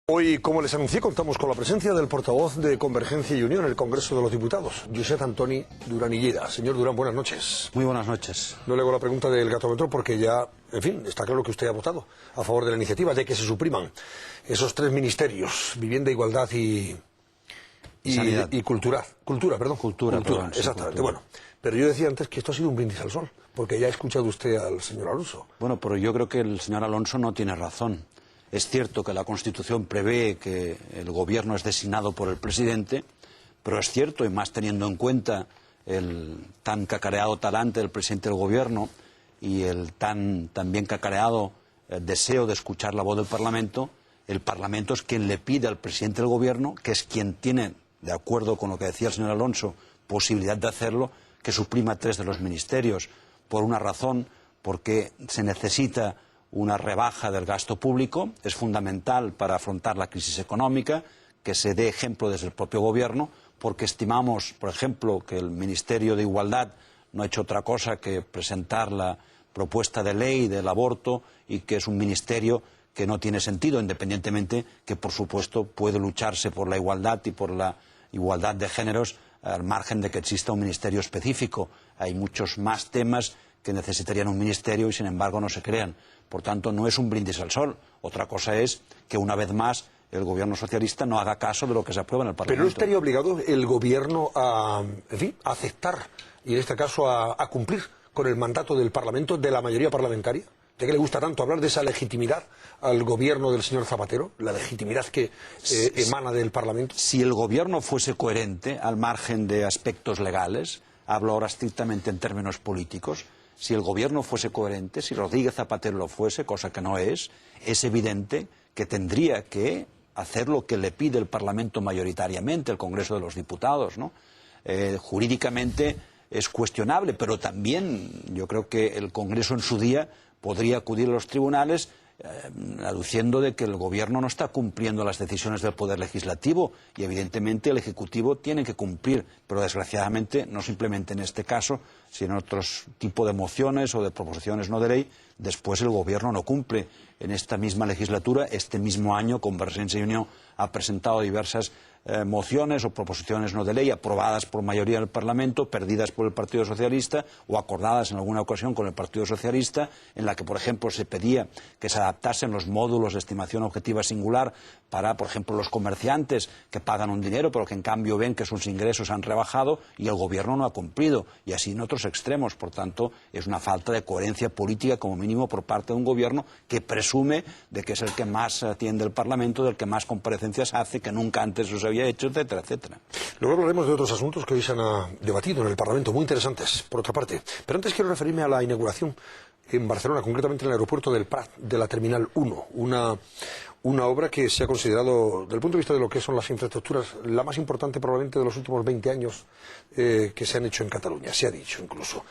Hoy, como les anuncié, contamos con la presencia del portavoz de Convergencia y Unió en el Congreso de los Diputados, Josep Antoni Duran i Lleida. Señor Duran, buenas noches. Muy buenas noches. No le hago la pregunta del gatómetro porque ya, en fin, está claro que usted ha votado a favor de la iniciativa de que se supriman esos tres ministerios, vivienda, igualdad y cultura. Cultura, exactamente. Bueno, pero yo decía antes que esto ha sido un brindis al sol, porque ya ha escuchado usted al señor Alonso. Bueno, pero yo creo que el señor Alonso no tiene razón. Es cierto que la Constitución prevé que el gobierno es designado por el presidente, pero es cierto, y más teniendo en cuenta el tan cacareado talante del presidente del gobierno y el también cacareado deseo de escuchar la voz del Parlamento, el Parlamento es quien le pide al presidente del gobierno, que es quien tiene, de acuerdo con lo que decía el señor Alonso, posibilidad de hacerlo, que suprima 3 de los ministerios, por una razón, porque se necesita una rebaja del gasto público, es fundamental para afrontar la crisis económica, que se dé ejemplo desde el propio gobierno, porque estimamos, por ejemplo, que el Ministerio de Igualdad no ha hecho otra cosa que presentar la propuesta de ley del aborto y que es un ministerio que no tiene sentido, independientemente que, por supuesto, puede lucharse por la igualdad y por la igualdad de géneros al margen de que exista un ministerio específico. Hay muchos más temas que necesitarían un ministerio y, sin embargo, no se crean. Por tanto, no es un brindis al sol. Otra cosa es que, una vez más, el gobierno socialista no haga caso de lo que se aprueba en el Parlamento. ¿Pero no estaría obligado el gobierno a aceptar, y en este caso a cumplir con el mandato del Parlamento, de la mayoría parlamentaria? ¿De qué le gusta tanto hablar de esa legitimidad al gobierno del señor Zapatero? La legitimidad que emana del Parlamento. Si el gobierno fuese coherente, al margen de aspectos legales, hablo ahora estrictamente en términos políticos, si el gobierno fuese coherente, si Rodríguez Zapatero lo fuese, cosa que no es evidente que tendría que hacer lo que le pide el Parlamento mayoritariamente, el Congreso de los Diputados, ¿no? Jurídicamente es cuestionable, pero también yo creo que el Congreso en su día podría acudir a los tribunales aduciendo de que el gobierno no está cumpliendo las decisiones del Poder Legislativo y evidentemente el Ejecutivo tiene que cumplir, pero desgraciadamente no simplemente en este caso, sino en otros tipos de mociones o de proposiciones no de ley, después el gobierno no cumple. En esta misma legislatura, este mismo año, Convergencia y Unió ha presentado diversas mociones o proposiciones no de ley aprobadas por mayoría del Parlamento, perdidas por el Partido Socialista o acordadas en alguna ocasión con el Partido Socialista, en la que, por ejemplo, se pedía que se adaptasen los módulos de estimación objetiva singular para, por ejemplo, los comerciantes que pagan un dinero pero que en cambio ven que sus ingresos han rebajado y el gobierno no ha cumplido, y así en otros extremos. Por tanto, es una falta de coherencia política como mínimo por parte de un gobierno que presume de que es el que más atiende el Parlamento, del que más comparecencias hace, que nunca antes los había hecho, etcétera, etcétera. Luego hablaremos de otros asuntos que hoy se han debatido en el Parlamento, muy interesantes, por otra parte. Pero antes quiero referirme a la inauguración en Barcelona, concretamente en el aeropuerto del Prat, de la Terminal 1, una obra que se ha considerado, desde el punto de vista de lo que son las infraestructuras, la más importante probablemente de los últimos 20 años que se han hecho en Cataluña, se ha dicho incluso.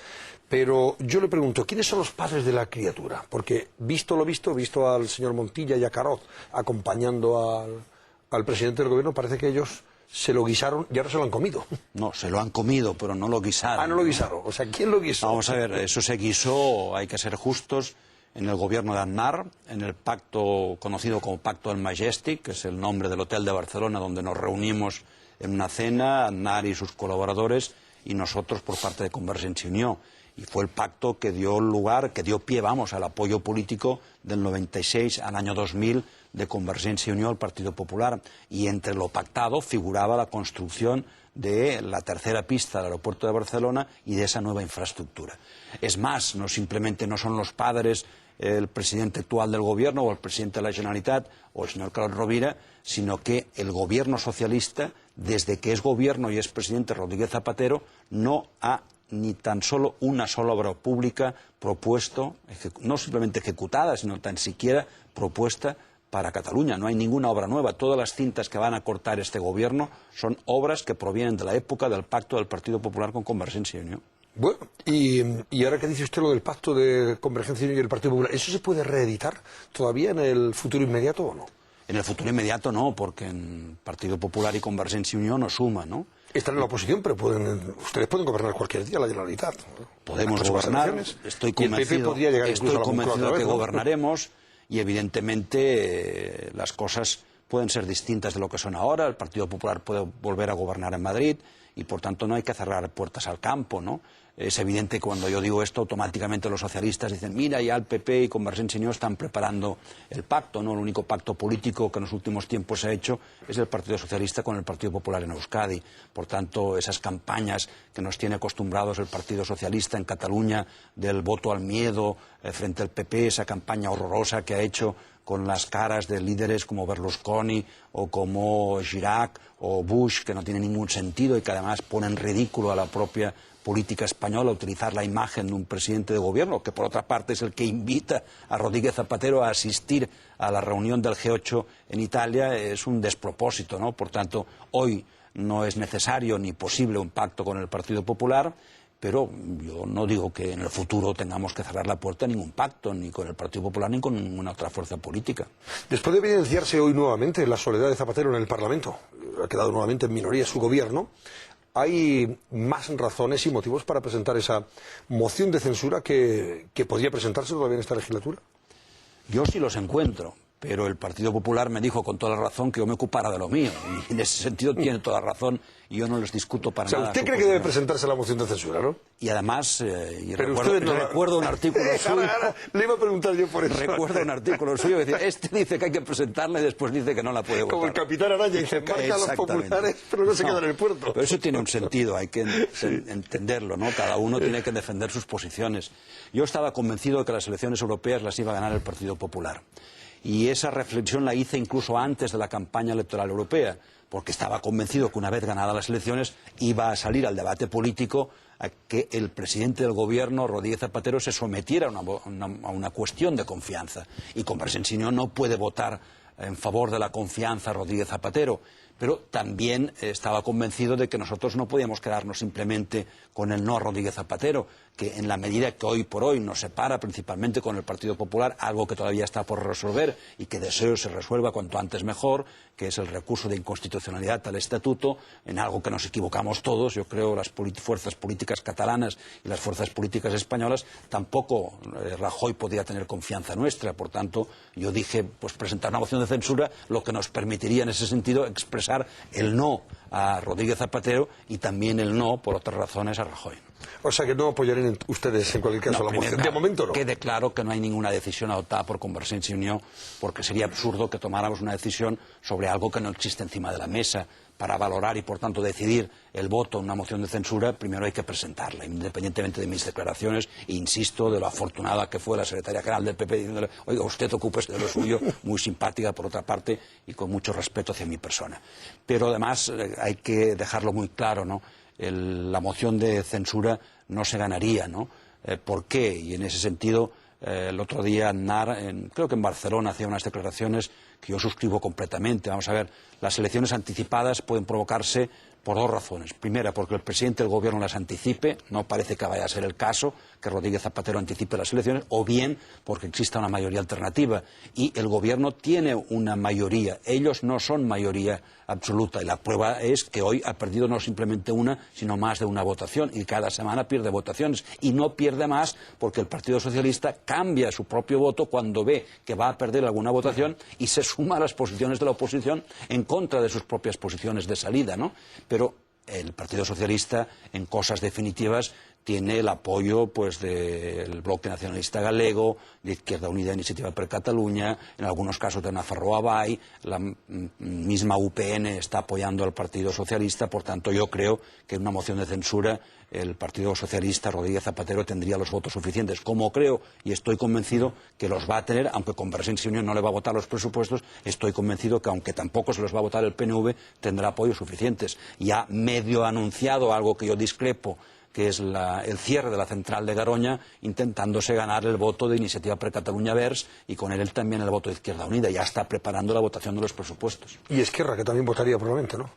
Pero yo le pregunto, ¿quiénes son los padres de la criatura? Porque visto lo visto al señor Montilla y a Carod acompañando al presidente del gobierno, parece que ellos se lo guisaron y ahora se lo han comido. No, se lo han comido, pero no lo guisaron. Ah, no lo guisaron. O sea, ¿quién lo guisó? Vamos a ver, eso se guisó, hay que ser justos, en el gobierno de Aznar, en el pacto conocido como Pacto del Majestic, que es el nombre del hotel de Barcelona donde nos reunimos en una cena, Aznar y sus colaboradores, y nosotros por parte de Convergencia y Unió. Y fue el pacto que dio lugar, que dio pie, al apoyo político del 96 al año 2000 de Convergencia y Unió al Partido Popular. Y entre lo pactado figuraba la construcción de la tercera pista del aeropuerto de Barcelona y de esa nueva infraestructura. Es más, no simplemente no son los padres el presidente actual del gobierno o el presidente de la Generalitat o el señor Carod Rovira, sino que el gobierno socialista, desde que es gobierno y es presidente Rodríguez Zapatero, no ha ni tan solo una sola obra pública propuesto, no simplemente ejecutada, sino tan siquiera propuesta para Cataluña. No hay ninguna obra nueva. Todas las cintas que van a cortar este gobierno son obras que provienen de la época del pacto del Partido Popular con Convergencia y Unió. Bueno, y ahora que dice usted lo del pacto de Convergencia y Unió y el Partido Popular, ¿eso se puede reeditar todavía en el futuro inmediato o no? En el futuro inmediato no, porque en Partido Popular y Convergencia y Unió no suma, ¿no? Están en la oposición, pero ustedes pueden gobernar cualquier día la Generalitat. Podemos gobernar, estoy convencido de que gobernaremos y evidentemente las cosas pueden ser distintas de lo que son ahora. El Partido Popular puede volver a gobernar en Madrid y, por tanto, no hay que cerrar puertas al campo, ¿no? Es evidente que cuando yo digo esto, automáticamente los socialistas dicen, mira, ya el PP y Convergencia y Unió están preparando el pacto, ¿no? El único pacto político que en los últimos tiempos se ha hecho es el Partido Socialista con el Partido Popular en Euskadi. Por tanto, esas campañas que nos tiene acostumbrados el Partido Socialista en Cataluña del voto al miedo frente al PP, esa campaña horrorosa que ha hecho con las caras de líderes como Berlusconi o como Chirac o Bush, que no tiene ningún sentido y que además pone en ridículo a la propia política española utilizar la imagen de un presidente de gobierno, que por otra parte es el que invita a Rodríguez Zapatero a asistir a la reunión del G8 en Italia, es un despropósito, ¿no? Por tanto, hoy no es necesario ni posible un pacto con el Partido Popular, pero yo no digo que en el futuro tengamos que cerrar la puerta a ningún pacto, ni con el Partido Popular ni con ninguna otra fuerza política. Después de evidenciarse hoy nuevamente la soledad de Zapatero en el Parlamento, ha quedado nuevamente en minoría su gobierno, ¿hay más razones y motivos para presentar esa moción de censura que podría presentarse todavía en esta legislatura? Yo sí los encuentro, pero el Partido Popular me dijo con toda la razón que yo me ocupara de lo mío. Y en ese sentido tiene toda la razón y yo no les discuto para nada. ¿Usted cree que debe presentarse la moción de censura, no? Y además, recuerdo un artículo suyo. Le iba a preguntar yo por eso. Recuerdo un artículo suyo que decía, este dice que hay que presentarla y después dice que no la puede votar. Como el Capitán Araña dice, marca a los populares, pero no se queda en el puerto. Pero eso tiene un sentido, hay que entenderlo, ¿no? Cada uno tiene que defender sus posiciones. Yo estaba convencido de que las elecciones europeas las iba a ganar el Partido Popular. Y esa reflexión la hice incluso antes de la campaña electoral europea, porque estaba convencido que una vez ganadas las elecciones iba a salir al debate político a que el presidente del gobierno, Rodríguez Zapatero, se sometiera a una cuestión de confianza. Y Convergencia y Unió no puede votar en favor de la confianza a Rodríguez Zapatero. Pero también estaba convencido de que nosotros no podíamos quedarnos simplemente con el no a Rodríguez Zapatero, que en la medida que hoy por hoy nos separa principalmente con el Partido Popular, algo que todavía está por resolver y que deseo se resuelva cuanto antes mejor, que es el recurso de inconstitucionalidad al Estatuto, en algo que nos equivocamos todos, yo creo las fuerzas políticas catalanas y las fuerzas políticas españolas, tampoco Rajoy podía tener confianza nuestra, por tanto yo dije, pues presentar una moción de censura, lo que nos permitiría en ese sentido expresar el no a Rodríguez Zapatero y también el no, por otras razones, a Rajoy. O sea que no apoyarían ustedes en cualquier caso la moción. De momento no. Quede claro que no hay ninguna decisión adoptada por Convergencia y Unió, porque sería absurdo que tomáramos una decisión sobre algo que no existe encima de la mesa. Para valorar y, por tanto, decidir el voto en una moción de censura, primero hay que presentarla, independientemente de mis declaraciones, e insisto, de lo afortunada que fue la secretaria general del PP diciéndole, oiga, usted ocúpese de lo suyo, muy simpática por otra parte y con mucho respeto hacia mi persona. Pero además hay que dejarlo muy claro, ¿no? La moción de censura no se ganaría, ¿no? ¿Por qué? Y en ese sentido, el otro día Aznar, creo que en Barcelona, hacía unas declaraciones que yo suscribo completamente. Vamos a ver, las elecciones anticipadas pueden provocarse por dos razones. Primera, porque el presidente del gobierno las anticipe, no parece que vaya a ser el caso, que Rodríguez Zapatero anticipe las elecciones, o bien porque exista una mayoría alternativa. Y el gobierno tiene una mayoría, ellos no son mayoría absoluta, y la prueba es que hoy ha perdido no simplemente una, sino más de una votación, y cada semana pierde votaciones, y no pierde más porque el Partido Socialista cambia su propio voto cuando ve que va a perder alguna votación y se suma a las posiciones de la oposición en contra de sus propias posiciones de salida, ¿no? Pero el Partido Socialista, en cosas definitivas, tiene el apoyo pues del Bloque Nacionalista Galego, de Izquierda Unida Iniciativa per Catalunya, en algunos casos de Nafarroa Bai, la misma UPN está apoyando al Partido Socialista, por tanto yo creo que en una moción de censura el Partido Socialista, Rodríguez Zapatero, tendría los votos suficientes, como creo y estoy convencido que los va a tener, aunque Convergencia y Unió no le va a votar los presupuestos, estoy convencido que aunque tampoco se los va a votar el PNV, tendrá apoyos suficientes. Y ha medio anunciado algo que yo discrepo, que es el cierre de la central de Garoña, intentándose ganar el voto de Iniciativa per Catalunya Verds y con él también el voto de Izquierda Unida. Ya está preparando la votación de los presupuestos. Y Esquerra, que también votaría probablemente, ¿no?